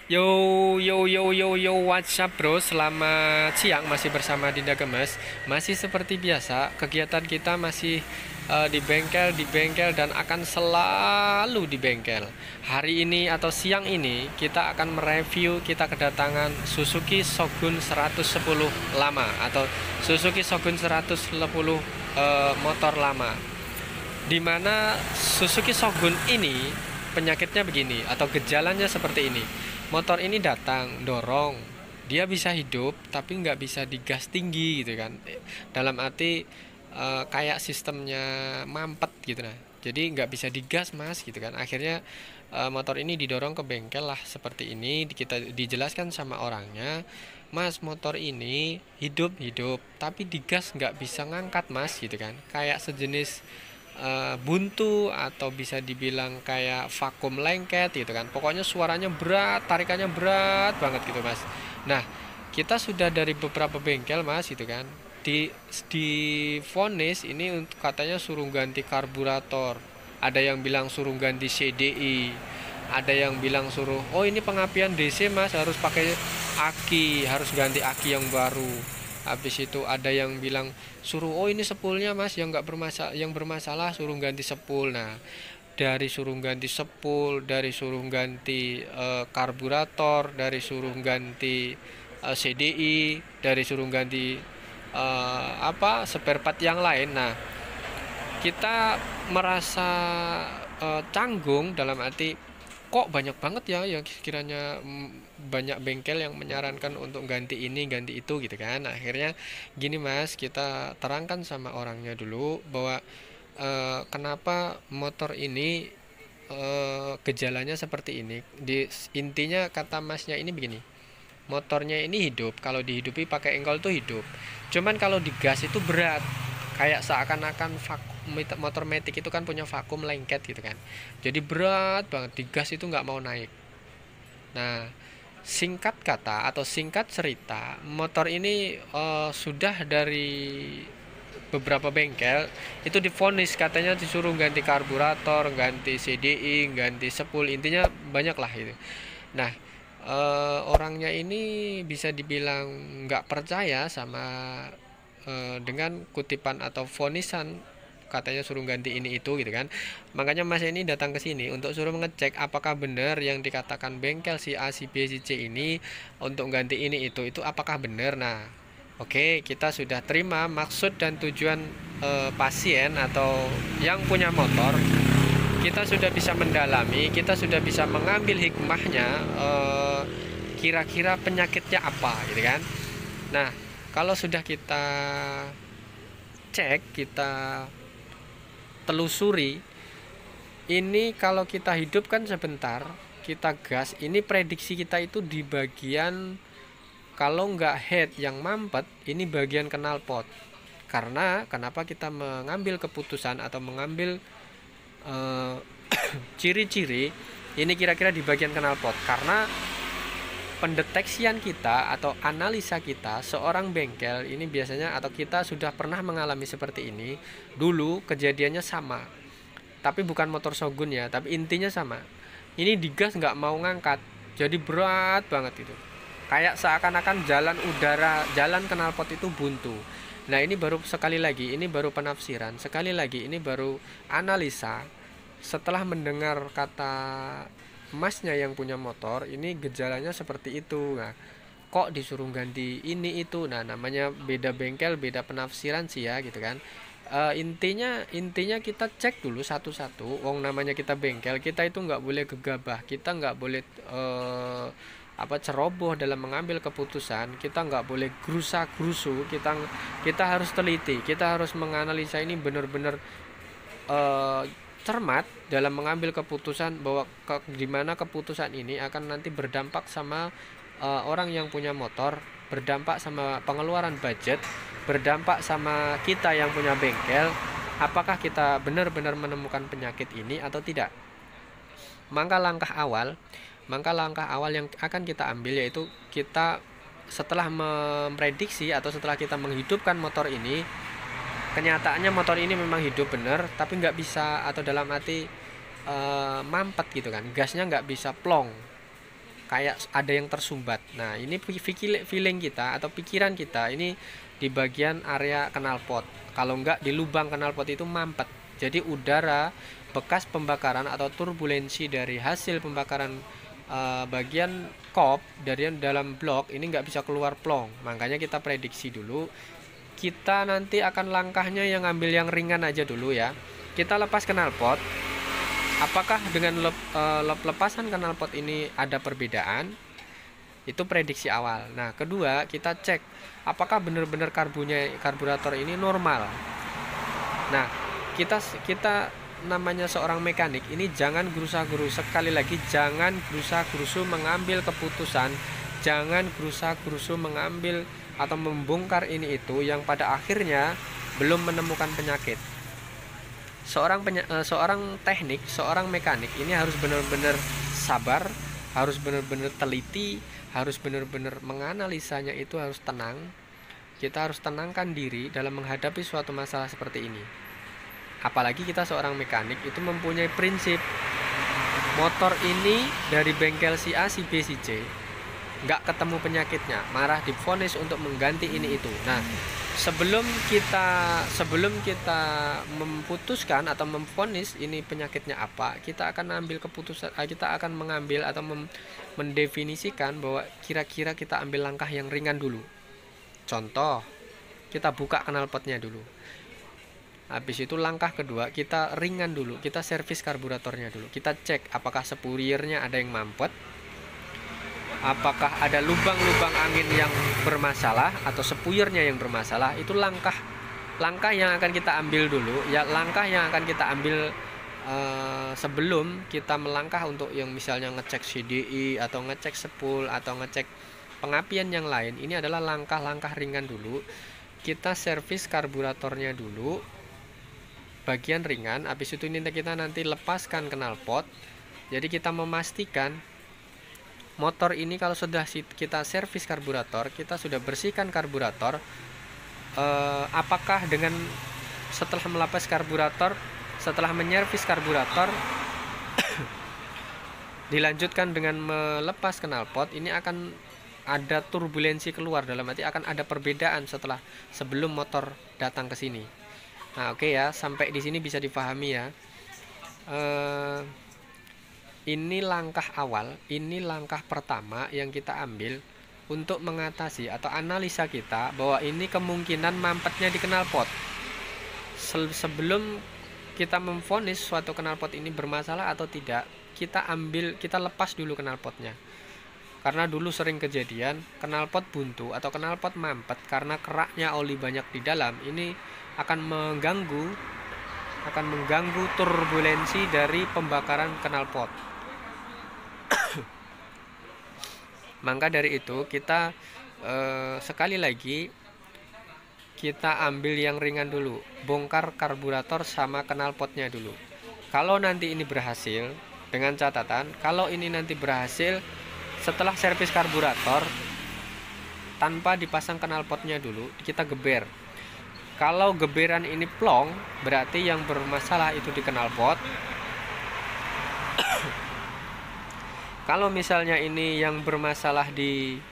Yo yo yo yo yo, what's up bro? Selamat siang, masih bersama Dinda Gemes. Masih seperti biasa, kegiatan kita masih di bengkel dan akan selalu di bengkel. Hari ini atau siang ini kita akan mereview, kita kedatangan Suzuki Shogun 110 lama atau Suzuki Shogun 110 motor lama. Dimana Suzuki Shogun ini penyakitnya begini atau gejalanya seperti ini. Motor ini datang dorong, dia bisa hidup tapi nggak bisa digas tinggi gitu kan, dalam arti kayak sistemnya mampet gitu. Nah, jadi nggak bisa digas mas gitu kan. Akhirnya motor ini didorong ke bengkel lah seperti ini. Kita dijelaskan sama orangnya, mas motor ini hidup hidup tapi digas nggak bisa ngangkat mas gitu kan, kayak sejenis buntu atau bisa dibilang kayak vakum lengket gitu kan. Pokoknya suaranya berat, tarikannya berat banget gitu mas. Nah, kita sudah dari beberapa bengkel mas gitu kan, di vonis ini untuk katanya suruh ganti karburator, ada yang bilang suruh ganti CDI, ada yang bilang suruh oh ini pengapian DC mas, harus pakai aki, harus ganti aki yang baru. Habis itu ada yang bilang suruh oh ini sepulnya mas yang nggak bermasalah, yang bermasalah suruh ganti sepul. Nah, dari suruh ganti sepul, dari suruh ganti karburator, dari suruh ganti CDI, dari suruh ganti spare part yang lain. Nah, kita merasa canggung, dalam arti kok banyak banget ya yang kiranya banyak bengkel yang menyarankan untuk ganti ini ganti itu gitu kan. Nah, akhirnya gini mas, kita terangkan sama orangnya dulu bahwa kenapa motor ini gejalanya seperti ini. Intinya kata masnya ini begini, motornya ini hidup, kalau dihidupi pakai engkol tuh hidup, cuman kalau digas itu berat, kayak seakan-akan motor metik itu kan punya vakum lengket gitu kan, jadi berat banget, digas itu nggak mau naik. Nah, singkat kata atau singkat cerita, motor ini sudah dari beberapa bengkel itu divonis katanya disuruh ganti karburator, ganti CDI, ganti sepul, intinya banyak lah itu. Nah, orangnya ini bisa dibilang nggak percaya sama dengan kutipan atau vonisan katanya suruh ganti ini itu gitu kan. Makanya mas ini datang ke sini untuk suruh mengecek apakah benar yang dikatakan bengkel si A si B si C ini untuk ganti ini itu apakah benar. Nah, oke, kita sudah terima maksud dan tujuan pasien atau yang punya motor. Kita sudah bisa mendalami, kita sudah bisa mengambil hikmahnya, kira-kira penyakitnya apa gitu kan. Nah, kalau sudah kita cek, kita telusuri, ini kalau kita hidupkan sebentar, kita gas, ini prediksi kita itu di bagian, kalau nggak head yang mampet, ini bagian knalpot. Karena kenapa kita mengambil keputusan atau mengambil ciri-ciri ini kira-kira di bagian knalpot, karena pendeteksian kita atau analisa kita seorang bengkel ini biasanya, atau kita sudah pernah mengalami seperti ini dulu, kejadiannya sama, tapi bukan motor Shogun ya, tapi intinya sama. Ini digas nggak mau ngangkat, jadi berat banget itu, kayak seakan-akan jalan udara, jalan knalpot itu buntu. Nah, ini baru, sekali lagi ini baru penafsiran, sekali lagi ini baru analisa setelah mendengar kata masnya yang punya motor ini gejalanya seperti itu. Nah, kok disuruh ganti ini itu. Nah, namanya beda bengkel beda penafsiran sih ya gitu kan. Intinya kita cek dulu satu-satu. Wong namanya kita bengkel, kita itu nggak boleh gegabah, kita nggak boleh ceroboh dalam mengambil keputusan, kita nggak boleh gerusa gerusu, kita harus teliti, kita harus menganalisa ini benar-benar cermat dalam mengambil keputusan, bahwa di mana keputusan ini akan nanti berdampak sama orang yang punya motor, berdampak sama pengeluaran budget, berdampak sama kita yang punya bengkel, apakah kita benar-benar menemukan penyakit ini atau tidak. Maka langkah awal yang akan kita ambil yaitu kita setelah memprediksi atau setelah kita menghidupkan motor ini, kenyataannya motor ini memang hidup bener tapi nggak bisa, atau dalam arti mampet gitu kan, gasnya nggak bisa plong. kayak ada yang tersumbat. Nah, ini feeling kita atau pikiran kita ini di bagian area knalpot. Kalau enggak di lubang knalpot itu mampet. Jadi udara bekas pembakaran atau turbulensi dari hasil pembakaran bagian kop dari dalam blok ini nggak bisa keluar plong. Makanya kita prediksi dulu. Kita nanti akan langkahnya yang ngambil yang ringan aja dulu ya. Kita lepas knalpot. Apakah dengan lepasan knalpot ini ada perbedaan? Itu prediksi awal. Nah, kedua kita cek apakah benar-benar karburator ini normal. Nah, kita namanya seorang mekanik ini jangan gerusa-gerusu, sekali lagi jangan gerusa-gerusu mengambil keputusan, jangan gerusa-gerusu mengambil atau membongkar ini itu yang pada akhirnya belum menemukan penyakit. Seorang teknik, seorang mekanik ini harus benar-benar sabar, harus benar-benar teliti, harus benar-benar menganalisanya, itu harus tenang. Kita harus tenangkan diri dalam menghadapi suatu masalah seperti ini. Apalagi kita seorang mekanik itu mempunyai prinsip, motor ini dari bengkel si A, si B, si C nggak ketemu penyakitnya, marah divonis untuk mengganti ini itu. Nah, sebelum kita memutuskan atau memvonis ini penyakitnya apa, kita akan ambil keputusan, kita akan mengambil atau mendefinisikan bahwa kira-kira kita ambil langkah yang ringan dulu. Contoh, kita buka knalpotnya dulu. Habis itu langkah kedua kita ringan dulu, kita servis karburatornya dulu. Kita cek apakah spuriernya ada yang mampet, apakah ada lubang-lubang angin yang bermasalah atau spuyernya yang bermasalah. Itu langkah yang akan kita ambil dulu ya, langkah yang akan kita ambil sebelum kita melangkah untuk yang misalnya ngecek CDI atau ngecek spool atau ngecek pengapian yang lain. Ini adalah langkah-langkah ringan dulu. Kita servis karburatornya dulu bagian ringan. Habis itu kita nanti lepaskan knalpot. Jadi kita memastikan motor ini kalau sudah kita servis karburator, kita sudah bersihkan karburator, apakah dengan setelah melepas karburator, setelah menyervis karburator dilanjutkan dengan melepas knalpot, ini akan ada turbulensi keluar, dalam arti akan ada perbedaan sebelum motor datang ke sini. Nah, oke ya, sampai di sini bisa dipahami ya. Ini langkah awal, ini langkah pertama yang kita ambil untuk mengatasi atau analisa kita bahwa ini kemungkinan mampetnya di knalpot. Sebelum kita memvonis suatu knalpot ini bermasalah atau tidak, kita lepas dulu knalpotnya. Karena dulu sering kejadian knalpot buntu atau knalpot mampet karena keraknya oli banyak di dalam. Ini akan mengganggu turbulensi dari pembakaran knalpot. Maka dari itu kita sekali lagi kita ambil yang ringan dulu, bongkar karburator sama knalpotnya dulu. Kalau nanti ini berhasil, dengan catatan kalau ini nanti berhasil setelah servis karburator tanpa dipasang knalpotnya dulu, kita geber. Kalau geberan ini plong, berarti yang bermasalah itu di knalpot. Kalau misalnya ini yang bermasalah di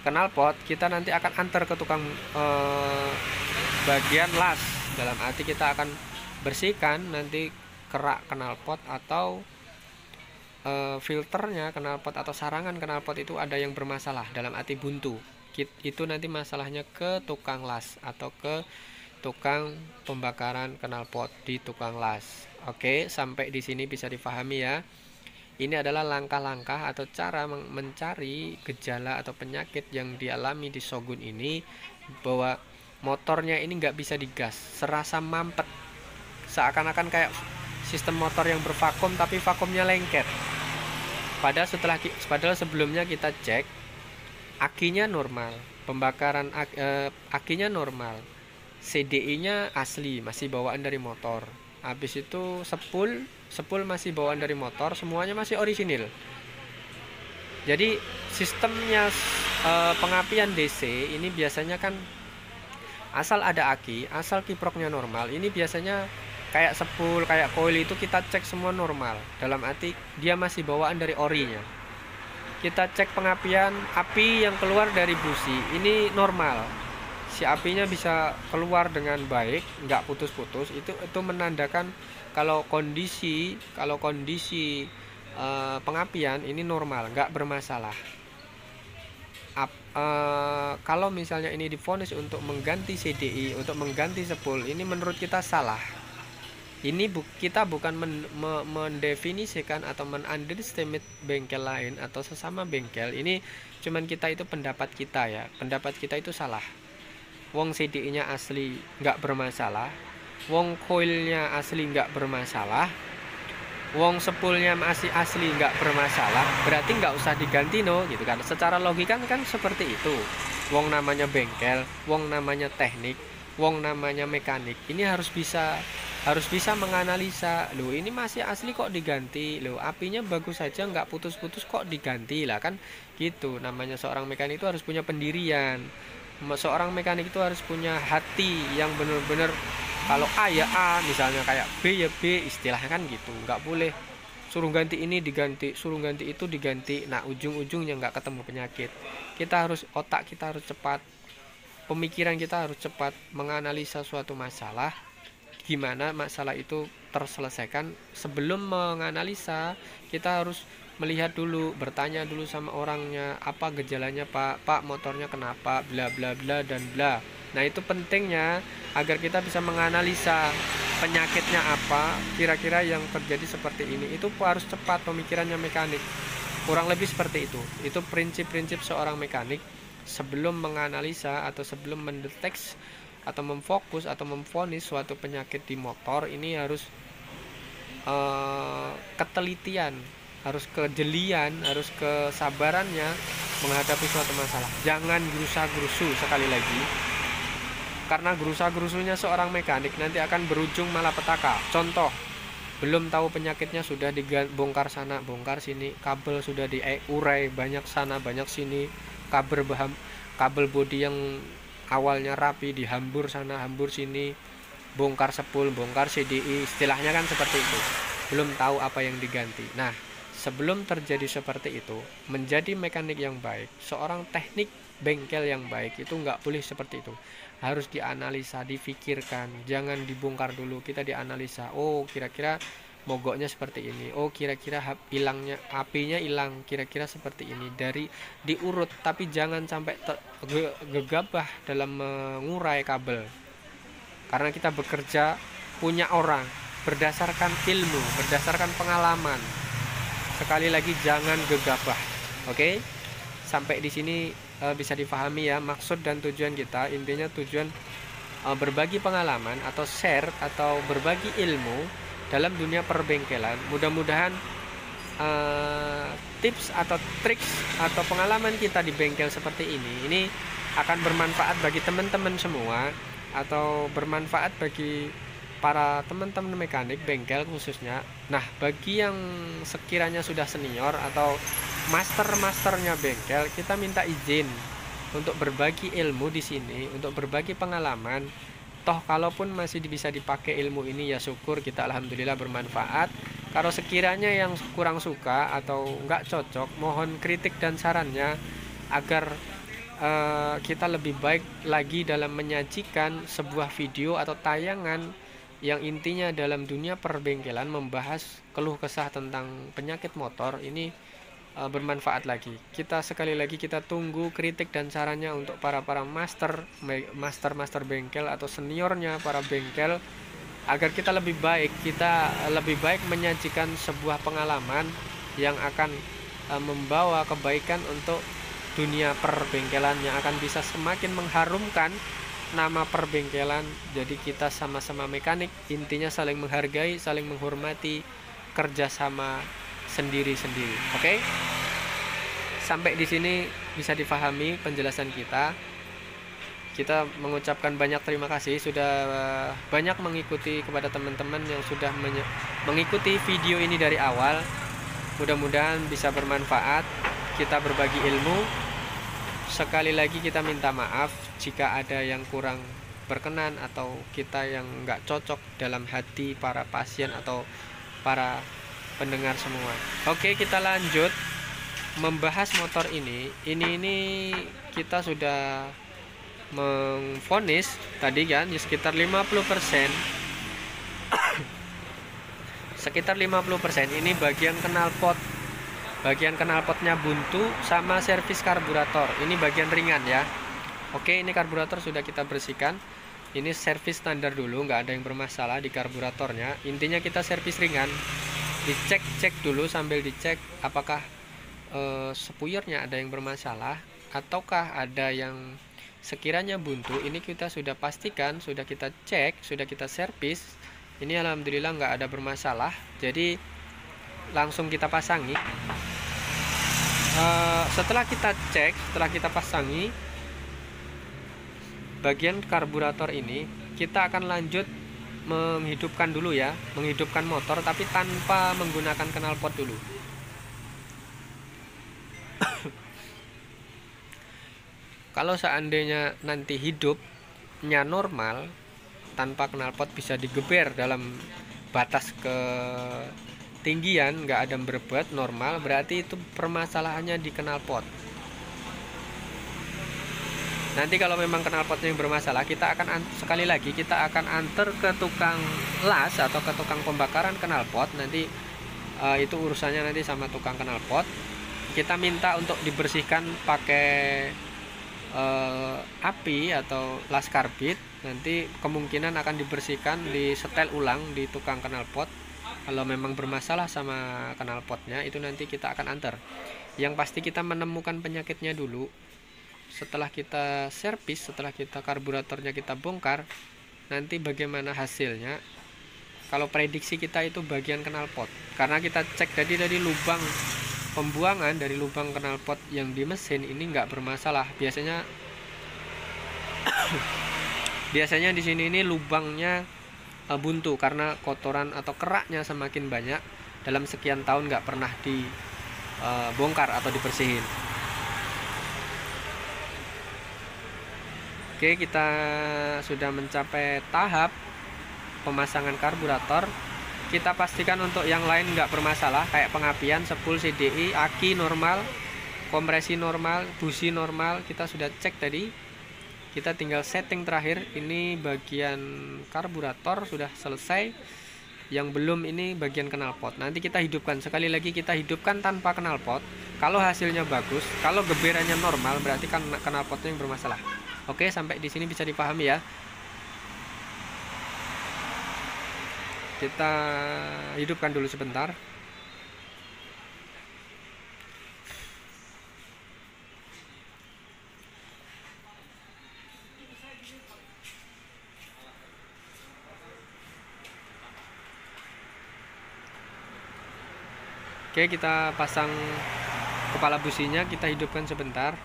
knalpot, kita nanti akan antar ke tukang bagian las. Dalam arti kita akan bersihkan nanti kerak knalpot atau filternya knalpot atau sarangan knalpot itu ada yang bermasalah, dalam arti buntu. Itu nanti masalahnya ke tukang las atau ke tukang pembakaran knalpot di tukang las. Oke, sampai di sini bisa dipahami ya. Ini adalah langkah-langkah atau cara mencari gejala atau penyakit yang dialami di Shogun ini, bahwa motornya ini nggak bisa digas, serasa mampet, seakan-akan kayak sistem motor yang bervakum tapi vakumnya lengket. Padahal sebelumnya kita cek akinya normal, pembakaran akinya normal, CDI-nya asli, masih bawaan dari motor. Habis itu sepul masih bawaan dari motor, semuanya masih orisinil. Jadi sistemnya pengapian DC ini biasanya kan asal ada aki, asal kiproknya normal, ini biasanya kayak sepul, kayak koil itu kita cek semua normal. Dalam arti dia masih bawaan dari orinya. kita cek pengapian api yang keluar dari busi ini normal, si apinya bisa keluar dengan baik, nggak putus-putus. Itu menandakan kalau kondisi pengapian ini normal, nggak bermasalah. Kalau misalnya ini divonis untuk mengganti CDI, untuk mengganti sepul, ini menurut kita salah. Ini kita bukan mendefinisikan atau men-underestimate bengkel lain atau sesama bengkel. Ini cuman kita, itu pendapat kita ya. Pendapat kita itu salah. Wong CDI-nya asli nggak bermasalah, wong coilnya asli nggak bermasalah, wong sepulnya masih asli nggak bermasalah, berarti nggak usah diganti no, gitu kan. Secara logika kan seperti itu. Wong namanya bengkel, wong namanya teknik, wong namanya mekanik, ini harus bisa menganalisa, loh ini masih asli kok diganti, loh apinya bagus saja nggak putus-putus kok diganti lah, kan gitu. Namanya seorang mekanik itu harus punya pendirian, seorang mekanik itu harus punya hati yang benar-benar, kalau A ya A, misalnya kayak B ya B, istilahnya kan gitu. Nggak boleh suruh ganti ini diganti, suruh ganti itu diganti, nah ujung-ujungnya nggak ketemu penyakit. Otak kita harus cepat, pemikiran kita harus cepat menganalisa suatu masalah, gimana masalah itu terselesaikan. Sebelum menganalisa, kita harus melihat dulu, bertanya dulu sama orangnya, apa gejalanya pak motornya kenapa, bla bla bla dan bla. Nah itu pentingnya agar kita bisa menganalisa penyakitnya apa, kira-kira yang terjadi seperti ini. Itu harus cepat pemikirannya mekanik, kurang lebih seperti itu. Itu prinsip-prinsip seorang mekanik sebelum menganalisa atau sebelum mendeteksi atau memfokus atau memvonis suatu penyakit di motor. Ini harus ketelitian, harus kejelian, harus kesabarannya menghadapi suatu masalah. Jangan gerusa-gerusu, sekali lagi, karena gerusa-gerusunya seorang mekanik nanti akan berujung malapetaka. Contoh, belum tahu penyakitnya sudah dibongkar sana bongkar sini, kabel sudah diurai banyak sana banyak sini, kabel bodi yang awalnya rapi dihambur sana hambur sini, bongkar sepul, bongkar CDI, istilahnya kan seperti itu. Belum tahu apa yang diganti. Nah, sebelum terjadi seperti itu, menjadi mekanik yang baik, seorang teknik bengkel yang baik itu nggak boleh seperti itu. Harus dianalisa, difikirkan, jangan dibongkar dulu, kita dianalisa. Oh, kira-kira mogoknya seperti ini, oh kira-kira hilangnya apinya hilang kira-kira seperti ini, dari diurut. Tapi jangan sampai gegabah dalam mengurai kabel, karena kita bekerja punya orang berdasarkan ilmu, berdasarkan pengalaman. Sekali lagi, jangan gegabah. Oke, sampai di sini bisa dipahami ya maksud dan tujuan kita. Intinya tujuan berbagi pengalaman atau share atau berbagi ilmu dalam dunia perbengkelan. Mudah-mudahan tips atau triks atau pengalaman kita di bengkel seperti ini akan bermanfaat bagi teman-teman semua, atau bermanfaat bagi para teman-teman mekanik bengkel khususnya. Nah, bagi yang sekiranya sudah senior atau masternya bengkel, kita minta izin untuk berbagi ilmu di sini, untuk berbagi pengalaman. Toh kalaupun masih bisa dipakai ilmu ini, ya syukur, kita alhamdulillah bermanfaat. Kalau sekiranya yang kurang suka atau nggak cocok, mohon kritik dan sarannya agar kita lebih baik lagi dalam menyajikan sebuah video atau tayangan yang intinya dalam dunia perbengkelan membahas keluh kesah tentang penyakit motor ini bermanfaat lagi. Sekali lagi kita tunggu kritik dan sarannya untuk para master bengkel atau seniornya para bengkel, agar kita lebih baik menyajikan sebuah pengalaman yang akan membawa kebaikan untuk dunia perbengkelan, yang akan bisa semakin mengharumkan nama perbengkelan. Jadi kita sama-sama mekanik, intinya saling menghargai, saling menghormati, kerjasama sendiri-sendiri. Oke? Sampai di sini bisa dipahami penjelasan kita. Kita mengucapkan banyak terima kasih sudah banyak mengikuti, kepada teman-teman yang sudah mengikuti video ini dari awal. Mudah-mudahan bisa bermanfaat, kita berbagi ilmu. Sekali lagi kita minta maaf jika ada yang kurang berkenan atau kita yang nggak cocok dalam hati para pasien atau para pendengar semua. Oke, kita lanjut. membahas motor ini kita sudah memvonis tadi kan sekitar 50%. Sekitar 50% ini bagian knalpot. Bagian knalpotnya buntu sama servis karburator. Ini bagian ringan ya. Oke, ini karburator sudah kita bersihkan. Ini servis standar dulu, nggak ada yang bermasalah di karburatornya. Intinya kita servis ringan. Dicek dulu sambil dicek apakah spuyernya ada yang bermasalah ataukah ada yang sekiranya buntu. Ini kita sudah pastikan, sudah kita cek, sudah kita servis. Ini alhamdulillah nggak ada bermasalah, jadi langsung kita pasangi. Setelah kita cek, setelah kita pasangi bagian karburator ini, kita akan lanjut menghidupkan dulu ya, menghidupkan motor tapi tanpa menggunakan knalpot dulu. Kalau seandainya nanti hidupnya normal tanpa knalpot, bisa digeber dalam batas ketinggian, nggak ada berbet normal, berarti itu permasalahannya di knalpot. Nanti kalau memang knalpotnya yang bermasalah, kita akan sekali lagi kita akan antar ke tukang las atau ke tukang pembakaran knalpot. Nanti itu urusannya nanti sama tukang knalpot. Kita minta untuk dibersihkan pakai api atau las karbit. Nanti kemungkinan akan dibersihkan, disetel ulang di tukang knalpot. Kalau memang bermasalah sama knalpotnya, itu nanti kita akan antar. Yang pasti kita menemukan penyakitnya dulu. Setelah kita servis, setelah kita karburatornya kita bongkar, nanti bagaimana hasilnya. Kalau prediksi kita itu bagian knalpot, karena kita cek dari lubang pembuangan, dari lubang knalpot yang di mesin ini nggak bermasalah. Biasanya di sini ini lubangnya buntu karena kotoran atau keraknya semakin banyak dalam sekian tahun nggak pernah dibongkar atau dibersihin. Oke, kita sudah mencapai tahap pemasangan karburator. Kita pastikan untuk yang lain nggak bermasalah, kayak pengapian, sepul, CDI, aki normal, kompresi normal, busi normal. Kita sudah cek tadi. Kita tinggal setting terakhir. Ini bagian karburator sudah selesai. Yang belum ini bagian knalpot. Nanti kita hidupkan. Sekali lagi kita hidupkan tanpa knalpot. Kalau hasilnya bagus, kalau geberannya normal, berarti kan knalpotnya yang bermasalah. Oke, sampai di sini bisa dipahami ya. Kita hidupkan dulu sebentar. Oke, kita pasang kepala businya, kita hidupkan sebentar.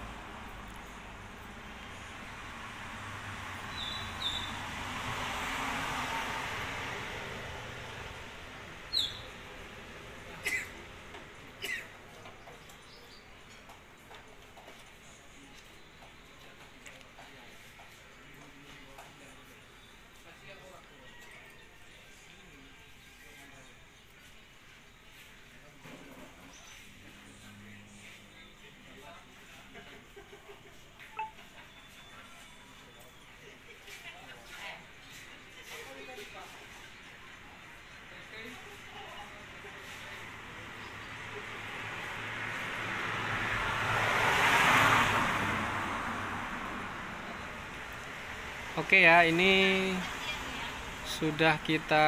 Oke ya, ini sudah kita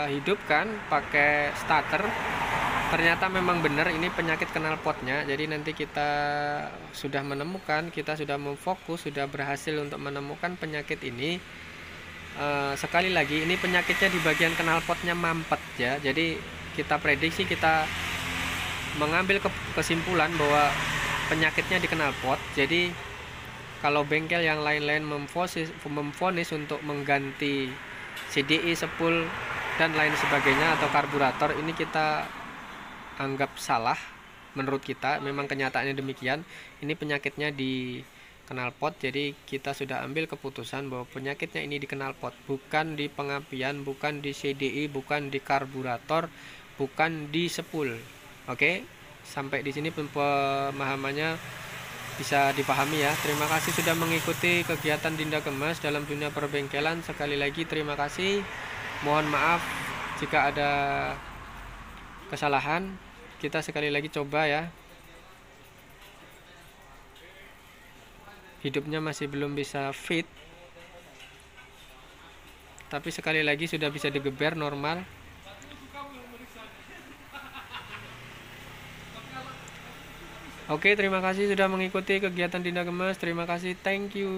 hidupkan pakai starter. Ternyata memang benar ini penyakit knalpotnya. Jadi nanti kita sudah menemukan, kita sudah memfokus, sudah berhasil untuk menemukan penyakit ini. Sekali lagi, ini penyakitnya di bagian knalpotnya mampet ya. Jadi kita prediksi, kita mengambil kesimpulan bahwa penyakitnya di knalpot. Jadi kalau bengkel yang lain-lain memvonis untuk mengganti CDI, sepul, dan lain sebagainya atau karburator, ini kita anggap salah. Menurut kita memang kenyataannya demikian. Ini penyakitnya di knalpot. Jadi kita sudah ambil keputusan bahwa penyakitnya ini di knalpot, bukan di pengapian, bukan di CDI, bukan di karburator, bukan di sepul. Oke, sampai di sini pemahamannya bisa dipahami ya. Terima kasih sudah mengikuti kegiatan Dinda Gemes dalam dunia perbengkelan. Sekali lagi terima kasih. Mohon maaf jika ada kesalahan. Kita sekali lagi coba ya. Hidupnya masih belum bisa fit, tapi sekali lagi sudah bisa digeber normal. Oke, terima kasih sudah mengikuti kegiatan Dinda Gemes. Terima kasih, thank you.